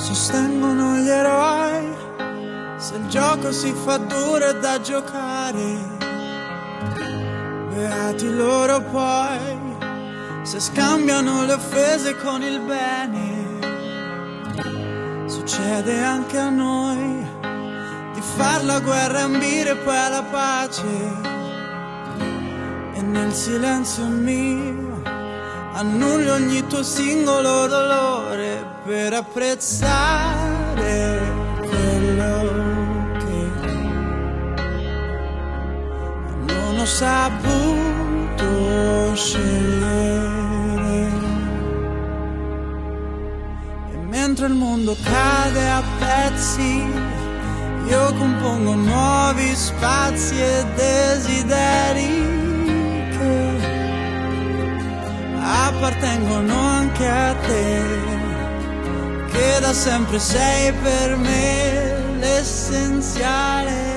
sostengono gli eroi, se il gioco si fa duro è da giocare, beati loro poi, se scambiano le offese con il bene. Succede anche a noi di far la guerra e ambire poi alla pace, e nel silenzio mio annullo ogni tuo singolo dolore per apprezzare quello che non ho saputo scegliere. E mentre il mondo cade a pezzi, io compongo nuovi spazi e desideri appartengono anche a te, che da sempre sei per me l'essenziale.